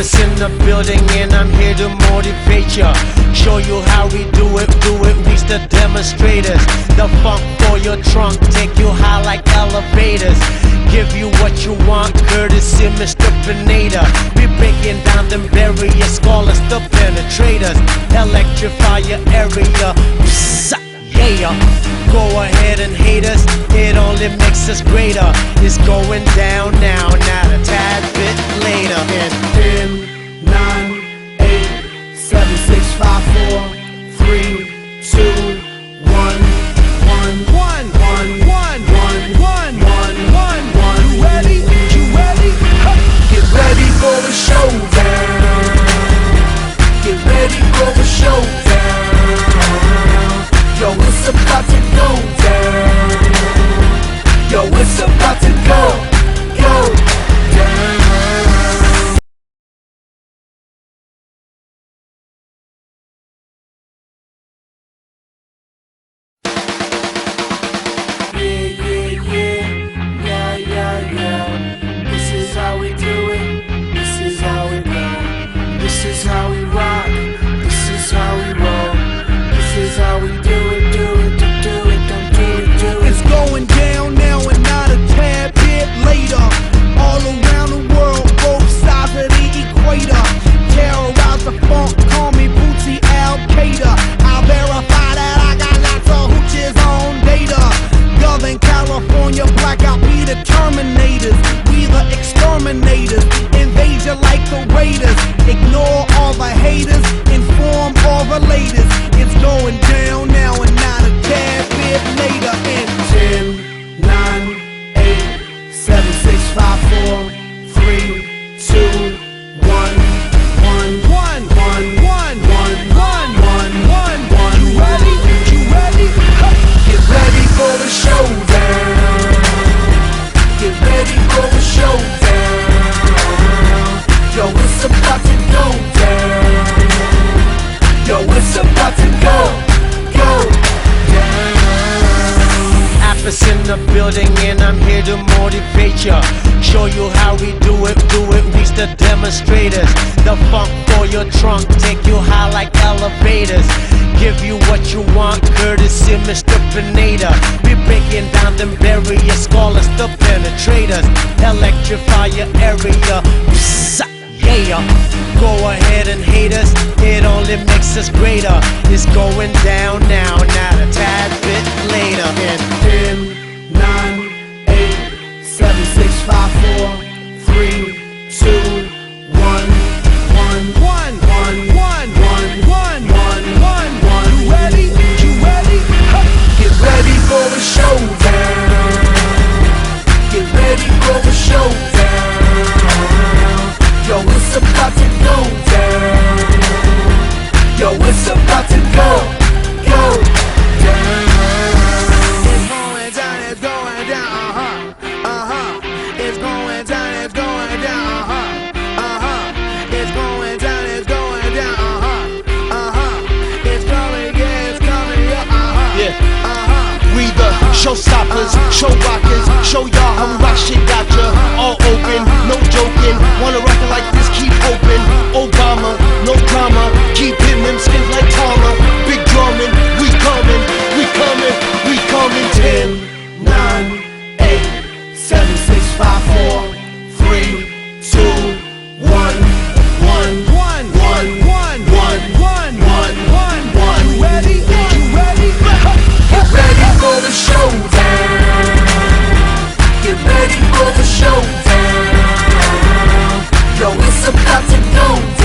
Apples in the building and I'm here to motivate ya. Show you how we do it, reach the demonstrators. The funk for your trunk, take you high like elevators. Give you what you want, courtesy Mr. Pineda. We breaking down them barriers, call us the penetrators. Electrify your area, yeah. Go ahead and hate us, it only makes us greater. It's going down now, not a tad bit later. And 10, 9, 8, 7, 6, 5, 4, 3, 2, 1, 1, 1, 1, 1, 1, 1, 1, 1. You ready? You ready? Get ready for the showdown. Get ready for the showdown. Yo, it's about to go down. Yo, it's about to go down. This is how we do it. This is how we go. This is how we rock. This is how we roll. This is how we do it, do it, do it, don't do it, do it. It's going down now and not a tad bit later. All around the world, both sides of the equator. Terrorize the funk, call me Bootsy Al-Qaeda. I'll verify that I got lots of hooches on data. Southern California, blackout, be the terminators. We the exterminators, invade you like the raiders. Ignore all the haters, inform all the latest. It's going down now and not a tad bit later. In 10, 9, 8, 7, 6, 5, 4, 3, 2, 1, 1, 1, 1, 1, 1, 1, 1, 1. You ready? You ready? Get ready for the showdown. Get ready for the showdown. Yo, it's about to go down. Yo, it's about to go down. Apples in the building and I'm here to motivate ya. Show you how we do it, reach the demonstrators. The funk for your trunk, take you high like elevators. Give you what you want, courtesy Mr. Pineda. We breaking down them barriers, call us the penetrators. Electrify your area, yeah. Go ahead and hate us, it only makes us greater. It's going down now, not a tad bit later. In 10, 9, 8, 7, 6, 5, 4, 3, 2, 1, 1, 1, 1, 1, 1, 1, 1. You ready? You ready? Get ready for the showdown. Get ready for the showdown. Yo, it's about to go down. Yo, it's about to go down. It's going down, It's going down, it's going down, It's going down, it's going down, It's coming, yeah, it's coming, yeah, We the showstoppers, show rockers, show y'all how we rock shit, gotcha. All open, no joking. Wanna rock it like this, keep open. Obama, no drama. Keep hitting them skins like Tama. Big drumming, we coming, we coming, we coming. 10, 9, 8, 7, 6, 5, 4, 3, 2, 1, 1, 1, 1, 1, 1, 1. You ready? You ready? Get ready for the showdown. Get ready for the showdown. Yo, it's about to go down.